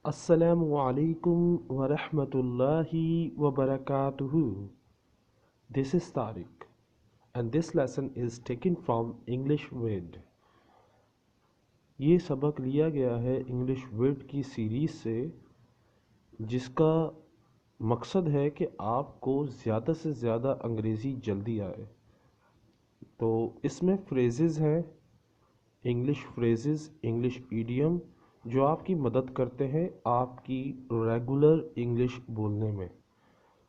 Assalamu alaikum wa rahmatullahi wa barakatuhu. This is Tariq and this lesson is taken from English Word. ये सबक लिया गया है English word की series से, जिसका मकसद है कि आपको ज़्यादा से ज़्यादा अंग्रेज़ी जल्दी आए। तो इसमें फ्रेजेस हैं, इंग्लिश फ्रेजेस, इंग्लिश ईडियम, जो आपकी मदद करते हैं आपकी रेगुलर इंग्लिश बोलने में।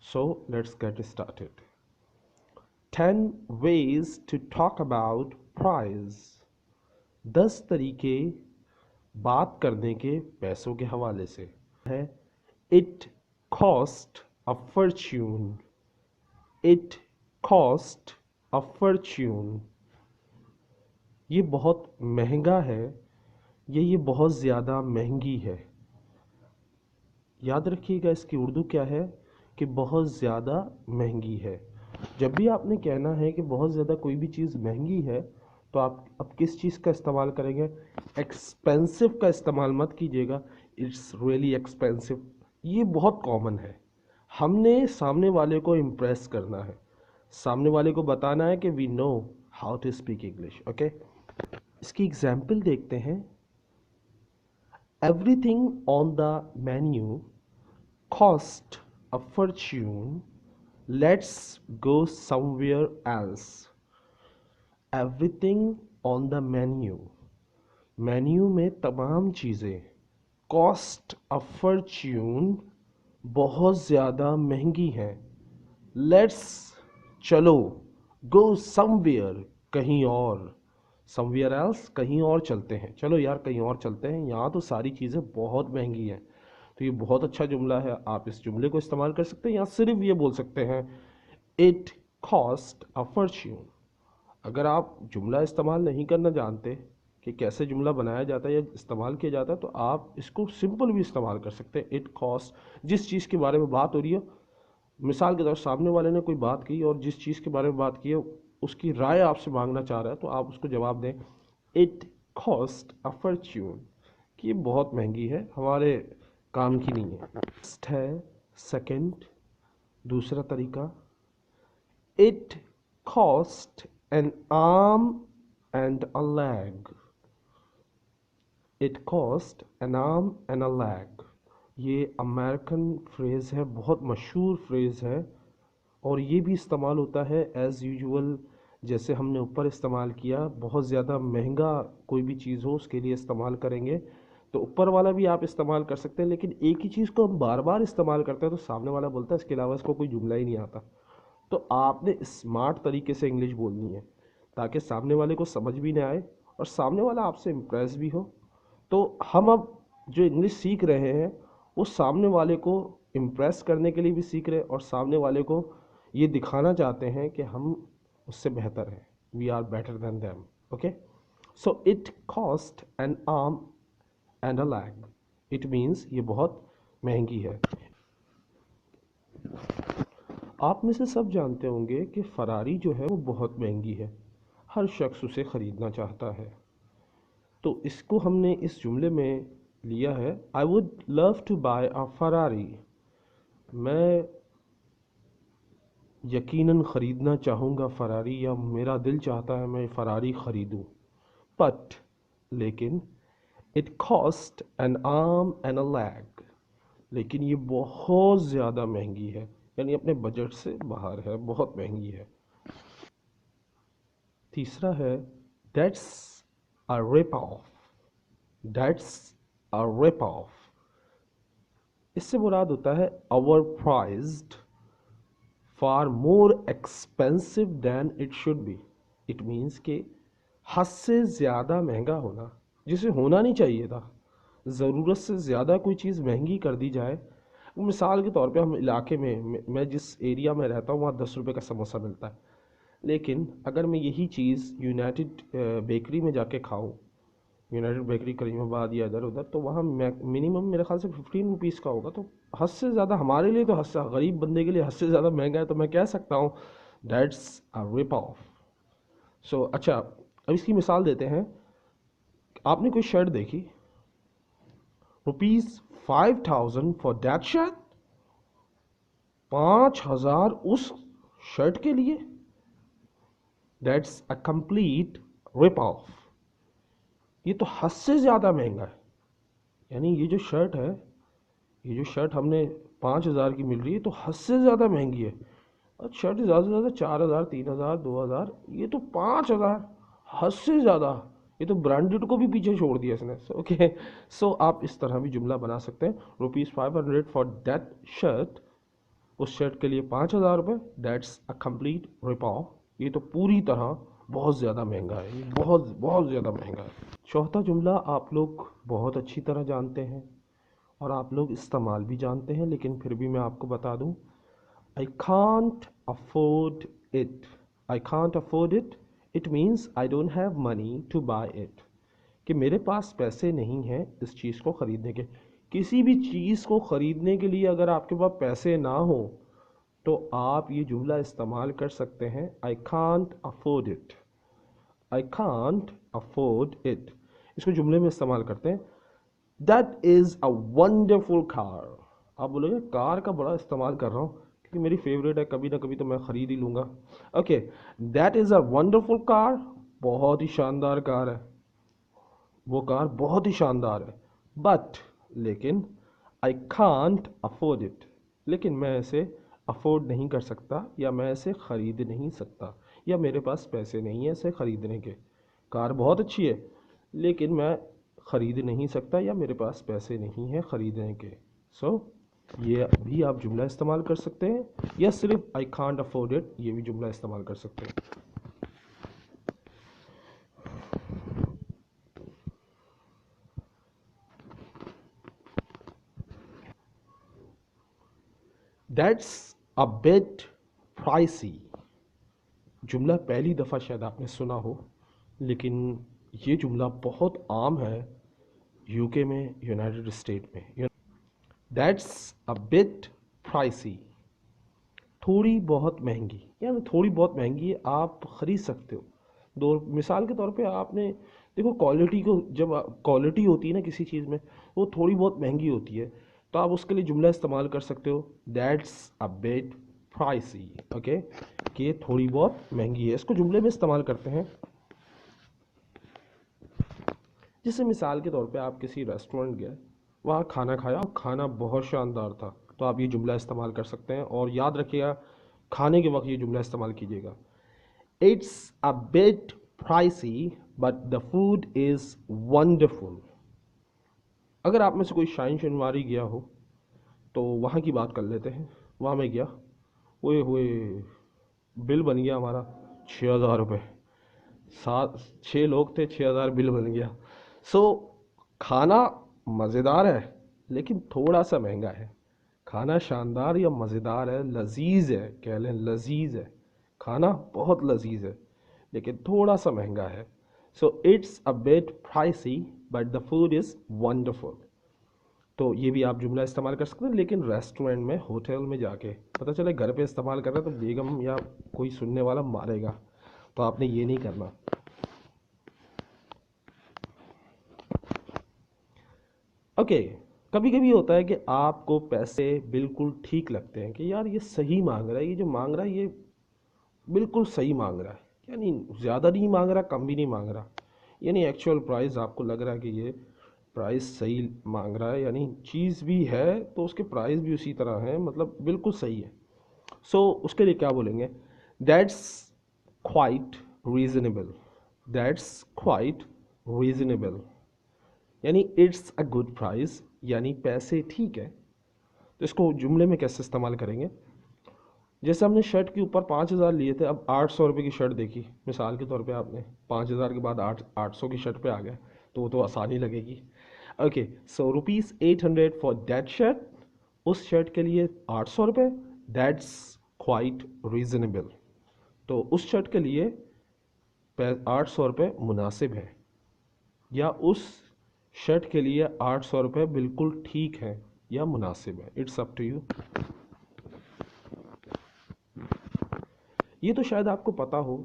So let's get started. 10 ways to talk about price. 10 तरीके बात करने के पैसों के हवाले से है। It cost a fortune. It cost a fortune. ये बहुत महंगा है, ये बहुत ज़्यादा महंगी है। याद रखिएगा इसकी उर्दू क्या है कि बहुत ज़्यादा महंगी है। जब भी आपने कहना है कि बहुत ज़्यादा कोई भी चीज़ महंगी है, तो आप अब किस चीज़ का इस्तेमाल करेंगे? एक्सपेंसिव का इस्तेमाल मत कीजिएगा। इट्स रियली एक्सपेंसिव, ये बहुत कॉमन है। हमने सामने वाले को इम्प्रेस करना है, सामने वाले को बताना है कि we know how to speak English. Okay, इसकी एग्जाम्पल देखते हैं। Everything on the menu cost a fortune. Let's go somewhere else. Everything on the menu. Menu में तमाम चीज़ें cost a fortune, बहुत ज़्यादा महंगी हैं। Let's, चलो, go somewhere, कहीं और, somewhere else, कहीं और चलते हैं। चलो यार कहीं और चलते हैं, यहाँ तो सारी चीज़ें बहुत महंगी हैं। तो ये बहुत अच्छा जुमला है, आप इस जुमले को इस्तेमाल कर सकते हैं। या सिर्फ ये बोल सकते हैं इट कॉस्ट अ फॉर्च्यून। अगर आप जुमला इस्तेमाल नहीं करना जानते कि कैसे जुमला बनाया जाता है या इस्तेमाल किया जाता है, तो आप इसको सिंपल भी इस्तेमाल कर सकते हैं। इट कॉस्ट, जिस चीज़ के बारे में बात हो रही है, मिसाल के तौर सामने वाले ने कोई बात की और जिस चीज़ के बारे में बात की है उसकी राय आपसे मांगना चाह रहा है, तो आप उसको जवाब दें इट कॉस्ट अ फॉर्च्यून, कि ये बहुत महंगी है, हमारे काम की नहीं है। नेक्स्ट है सेकंड, दूसरा तरीका, it cost an arm and a leg. It cost an arm and a lag, ये अमेरिकन फ्रेज़ है, बहुत मशहूर फ्रेज़ है, और ये भी इस्तेमाल होता है एज़ यूजुअल, जैसे हमने ऊपर इस्तेमाल किया। बहुत ज़्यादा महंगा कोई भी चीज़ हो उसके लिए इस्तेमाल करेंगे तो ऊपर वाला भी आप इस्तेमाल कर सकते हैं, लेकिन एक ही चीज़ को हम बार बार इस्तेमाल करते हैं तो सामने वाला बोलता है इसके अलावा इसको कोई जुमला ही नहीं आता। तो आपने स्मार्ट तरीके से इंग्लिश बोलनी है ताकि सामने वाले को समझ भी ना आए और सामने वाला आपसे इम्प्रेस भी हो। तो हम अब जो इंग्लिश सीख रहे हैं वो सामने वाले को इम्प्रेस करने के लिए भी सीख रहे हैं और सामने वाले को ये दिखाना चाहते हैं कि हम उससे बेहतर हैं, we are better than them. Okay, so it cost an arm and a leg, it means ये बहुत महंगी है। आप में से सब जानते होंगे कि फरारी जो है वो बहुत महंगी है, हर शख्स उसे ख़रीदना चाहता है। तो इसको हमने इस जुमले में लिया है, I would love to buy a Ferrari. मैं यकीनन ख़रीदना चाहूँगा फरारी, या मेरा दिल चाहता है मैं फरारी ख़रीदूँ। बट, लेकिन, it cost an arm and a lag, लेकिन ये बहुत ज़्यादा महंगी है, यानी अपने बजट से बाहर है, बहुत महंगी है। तीसरा है that's a rip off. That's a rip off, इससे मुराद होता है over prized, far more expensive than it should be. It means के हद से ज़्यादा महंगा होना, जिसे होना नहीं चाहिए था। ज़रूरत से ज़्यादा कोई चीज़ महंगी कर दी जाए। मिसाल के तौर पे हम इलाके में, मैं जिस एरिया में रहता हूँ वहाँ 10 रुपये का समोसा मिलता है, लेकिन अगर मैं यही चीज़ यूनाइटेड बेकरी में जाके खाऊँ, यूनाइटेड बेकरी करीमाबाद या इधर उधर, तो वहाँ मिनिमम मेरे ख्याल से 15 रुपीज़ का होगा। तो हद से ज़्यादा हमारे लिए, तो हद से गरीब बंदे के लिए हद से ज़्यादा महंगा है। तो मैं कह सकता हूँ दैट्स अ रिप ऑफ। सो अच्छा, अब इसकी मिसाल देते हैं। आपने कोई शर्ट देखी, ₹5,000 फॉर दैट शर्ट, 5,000 उस शर्ट के लिए। That's a complete rip off. ये तो हद से ज़्यादा महंगा है। यानी ये जो शर्ट है, ये जो शर्ट हमने 5,000 की मिल रही है तो हद से ज़्यादा महंगी है। और शर्ट ज़्यादा से ज़्यादा 4,000, 3,000, 2,000, ये तो 5,000, हद से ज़्यादा। ये तो ब्रांडेड को भी पीछे छोड़ दिया इसने। ओके, सो आप इस तरह भी जुमला बना सकते हैं। ₹500 फॉर दैट शर्ट, उस शर्ट के लिए 5,000 रुपये। That's a complete rip off. ये तो पूरी तरह बहुत ज़्यादा महंगा है, ये बहुत बहुत ज़्यादा महंगा है। चौथा जुमला आप लोग बहुत अच्छी तरह जानते हैं और आप लोग इस्तेमाल भी जानते हैं, लेकिन फिर भी मैं आपको बता दूं। I can't afford it. I can't afford it. It means I don't have money to buy it. कि मेरे पास पैसे नहीं हैं इस चीज़ को ख़रीदने के। किसी भी चीज़ को ख़रीदने के लिए अगर आपके पास पैसे ना हो तो आप ये जुमला इस्तेमाल कर सकते हैं, I can't afford it. I can't afford it. इसको जुमले में इस्तेमाल करते हैं। That is a wonderful car. आप बोलोगे कार का बड़ा इस्तेमाल कर रहा हूँ क्योंकि मेरी फेवरेट है, कभी ना कभी तो मैं ख़रीद ही लूँगा। Okay, that is a wonderful car. बहुत ही शानदार कार है, वो कार बहुत ही शानदार है। बट, लेकिन, आई कांट अफोर्ड इट, लेकिन मैं इसे अफोर्ड नहीं कर सकता या मैं इसे ख़रीद नहीं सकता, या मेरे पास पैसे नहीं है इसे ख़रीदने के। कार बहुत अच्छी है लेकिन मैं ख़रीद नहीं सकता या मेरे पास पैसे नहीं हैं ख़रीदने के। सो ये भी आप जुमला इस्तेमाल कर सकते हैं, या सिर्फ आई कांट अफोर्ड इट ये भी जुमला इस्तेमाल कर सकते हैं। That's a bit pricey. जुमला पहली दफ़ा शायद आपने सुना हो, लेकिन ये जुमला बहुत आम है यूके में, यूनाइटेड स्टेट में। दैट्स अ बिट प्राइसी, थोड़ी बहुत महंगी, यानी थोड़ी बहुत महंगी है, आप ख़रीद सकते हो। दो मिसाल के तौर पे आपने देखो, क्वालिटी को, जब क्वालिटी होती है ना किसी चीज़ में, वो थोड़ी बहुत महंगी होती है, तो आप उसके लिए जुमला इस्तेमाल कर सकते हो, that's a bit pricey. Okay, कि ये थोड़ी बहुत महंगी है, इसको जुमले में इस्तेमाल करते हैं। जैसे मिसाल के तौर पे आप किसी रेस्टोरेंट गए, वहाँ खाना खाया और खाना बहुत शानदार था, तो आप ये जुमला इस्तेमाल कर सकते हैं। और याद रखिएगा, खाने के वक्त ये जुमला इस्तेमाल कीजिएगा, it's a bit pricey but the food is wonderful. अगर आप में से कोई शाइन शनिवारी गया हो तो वहाँ की बात कर लेते हैं। वहाँ मैं गया, ओए हुए, बिल बन गया हमारा 6,000 रुपये। 6 लोग थे, 6,000 बिल बन गया। सो खाना मज़ेदार है लेकिन थोड़ा सा महंगा है। खाना शानदार या मज़ेदार है, लजीज है, कह लें लजीज है, खाना बहुत लजीज है लेकिन थोड़ा सा महंगा है। So it's a bit pricey but the food is wonderful. तो ये भी आप जुमला इस्तेमाल कर सकते हैं, लेकिन रेस्टोरेंट में, होटल में जाके। पता चले घर पे इस्तेमाल कर रहे हैं तो बेगम या कोई सुनने वाला मारेगा, तो आपने ये नहीं करना। ओके, कभी कभी होता है कि आपको पैसे बिल्कुल ठीक लगते हैं कि यार ये सही मांग रहा है, ये जो मांग रहा है ये बिल्कुल सही मांग रहा है, यानी ज़्यादा नहीं मांग रहा, कम भी नहीं मांग रहा, यानी एक्चुअल प्राइस आपको लग रहा है कि ये प्राइस सही मांग रहा है, यानी चीज़ भी है तो उसके प्राइस भी उसी तरह हैं, मतलब बिल्कुल सही है। सो उसके लिए क्या बोलेंगे, that's quite reasonable. That's quite reasonable, यानी इट्स अ गुड प्राइस, यानी पैसे ठीक है। तो इसको जुमले में कैसे इस्तेमाल करेंगे, जैसे हमने शर्ट के ऊपर 5,000 लिए थे, अब 800 रुपये की शर्ट देखी, मिसाल के तौर पे आपने 5,000 के बाद 800 की शर्ट पे आ गया, तो वो तो आसानी लगेगी। Okay, so ₹800 for that shirt, उस शर्ट के लिए 800 रुपये, दैट्स क्वाइट रीज़नेबल। तो उस शर्ट के लिए 800 रुपये मुनासिब है, या उस शर्ट के लिए 800 रुपये बिल्कुल ठीक है या मुनासिब है, इट्स अप टू यू। ये तो शायद आपको पता हो,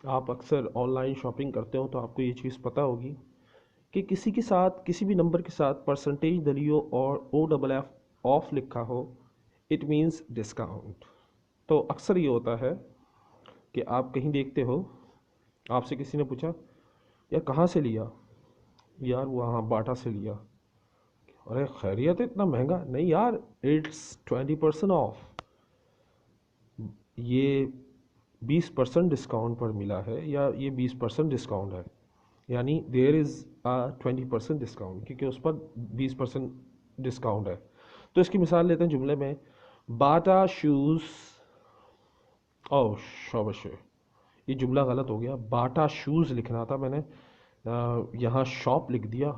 आप अक्सर ऑनलाइन शॉपिंग करते हो तो आपको ये चीज़ पता होगी कि किसी के साथ, किसी भी नंबर के साथ परसेंटेज डली हो और ओ डबल एफ ऑफ लिखा हो, इट मीन्स डिस्काउंट। तो अक्सर ये होता है कि आप कहीं देखते हो, आपसे किसी ने पूछा यार कहाँ से लिया, यार वहाँ बाटा से लिया। अरे खैरियत है, इतना महंगा? नहीं यार, इट्स 20% ऑफ, ये 20% डिस्काउंट पर मिला है, या ये 20% डिस्काउंट है, यानी देयर इज़ आ 20% डिस्काउंट, क्योंकि उस पर 20% डिस्काउंट है। तो इसकी मिसाल लेते हैं जुमले में, बाटा शूज़, ओह शाबाश, ये जुमला गलत हो गया, बाटा शूज़ लिखना था मैंने, यहाँ शॉप लिख दिया।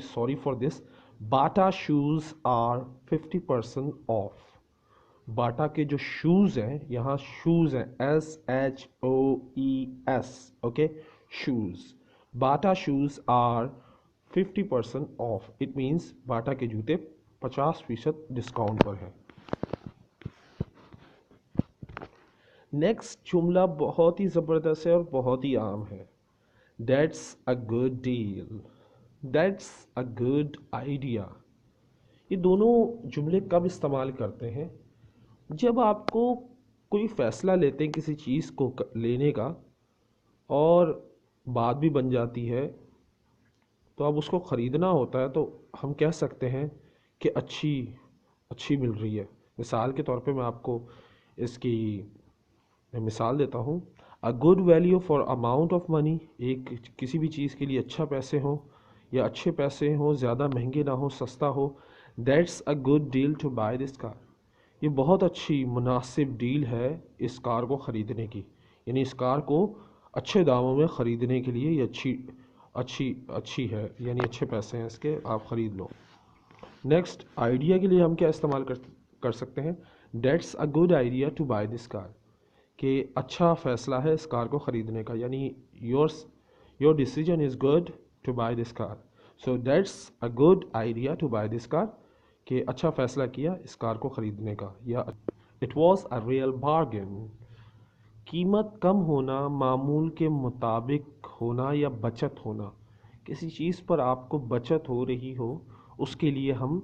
Sorry for this. Bata shoes are 50% off. Bata के जो शूज़ हैं, यहाँ शूज़ हैं, SHOES, okay, shoes. Bata shoes are 50% off, it means Bata के जूते 50% डिस्काउंट पर हैं। नेक्स्ट जुमला बहुत ही ज़बरदस्त है और बहुत ही आम है। That's a good deal, that's a good idea. ये दोनों जुमले कब इस्तेमाल करते हैं? जब आपको कोई फ़ैसला लेते हैं किसी चीज़ को लेने का, और बात भी बन जाती है, तो अब उसको ख़रीदना होता है, तो हम कह सकते हैं कि अच्छी अच्छी मिल रही है। मिसाल के तौर पे मैं आपको इसकी मिसाल देता हूँ। A good value for amount of money, एक किसी भी चीज़ के लिए अच्छा पैसे हो, या अच्छे पैसे हो, ज़्यादा महंगे ना हो, सस्ता हो। That's a good deal to buy this car, ये बहुत अच्छी मुनासिब डील है इस कार को ख़रीदने की, यानी इस कार को अच्छे दामों में ख़रीदने के लिए ये अच्छी अच्छी अच्छी है, यानी अच्छे पैसे हैं इसके, आप ख़रीद लो। नेक्स्ट, आइडिया के लिए हम क्या इस्तेमाल कर सकते हैं? That's a good idea to buy this car, कि अच्छा फ़ैसला है इस कार को ख़रीदने का, यानी yours your decision is good to buy this car. So that's a good idea to buy this car, कि अच्छा फ़ैसला किया इस कार को ख़रीदने का। या it was a real bargain, कीमत कम होना, मामूल के मुताबिक होना या बचत होना, किसी चीज़ पर आपको बचत हो रही हो, उसके लिए हम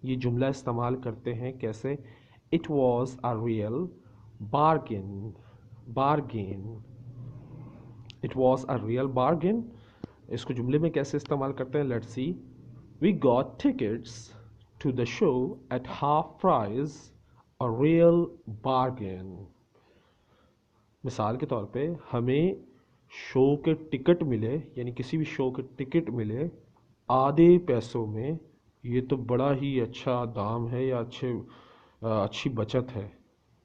ये जुमला इस्तेमाल करते हैं। कैसे? It was a real bargain, bargain, it was a real bargain. इसको जुमले में कैसे इस्तेमाल करते हैं? Let's see. We got tickets to the show at half price, a real bargain. मिसाल के तौर पे हमें शो के टिकट मिले, यानी किसी भी शो के टिकट मिले आधे पैसों में, ये तो बड़ा ही अच्छा दाम है, या अच्छी बचत है।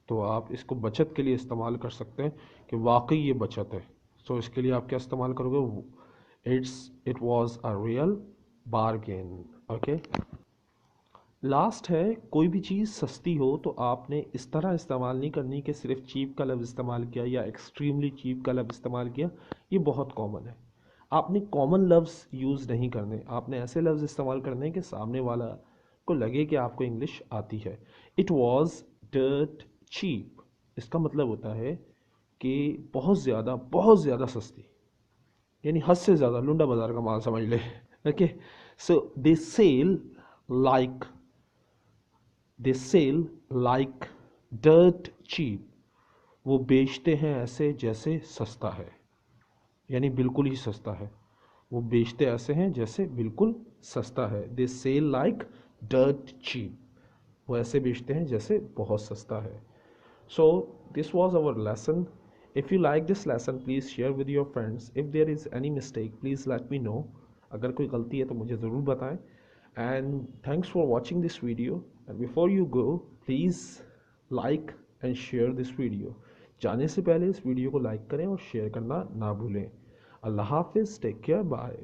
तो आप इसको बचत के लिए इस्तेमाल कर सकते हैं कि वाकई ये बचत है। सो इसके लिए आप क्या इस्तेमाल करोगे? It was a real bargain, okay. Last है, कोई भी चीज़ सस्ती हो तो आपने इस तरह इस्तेमाल नहीं करनी कि सिर्फ चीप का लफ्ज़ इस्तेमाल किया या एक्सट्रीमली चीप का लफ्ज़ इस्तेमाल किया। ये बहुत कॉमन है। आपने कॉमन लफ्ज़ यूज़ नहीं करने, आपने ऐसे लफ्ज़ इस्तेमाल करने हैं कि सामने वाला को लगे कि आपको इंग्लिश आती है। इट वॉज़ डर्ट चीप, इसका मतलब होता है कि बहुत ज़्यादा सस्ती, यानी हद से ज़्यादा, लुंडा बाज़ार का माल समझ ले। Okay, so they sell like, they sell like dirt cheap, वो बेचते हैं ऐसे जैसे सस्ता है, यानी बिल्कुल ही सस्ता है। वो बेचते ऐसे हैं जैसे बिल्कुल सस्ता है। They sell like dirt cheap, वो ऐसे बेचते हैं जैसे बहुत सस्ता है। So this was our lesson. If you like this lesson please share with your friends. If there is any mistake please let me know, अगर कोई गलती है तो मुझे ज़रूर बताएं। And thanks for watching this video, and before you go please like and share this video। जाने से पहले इस वीडियो को लाइक करें और शेयर करना ना भूलें। अल्लाह हाफिज़, टेक केयर, बाय।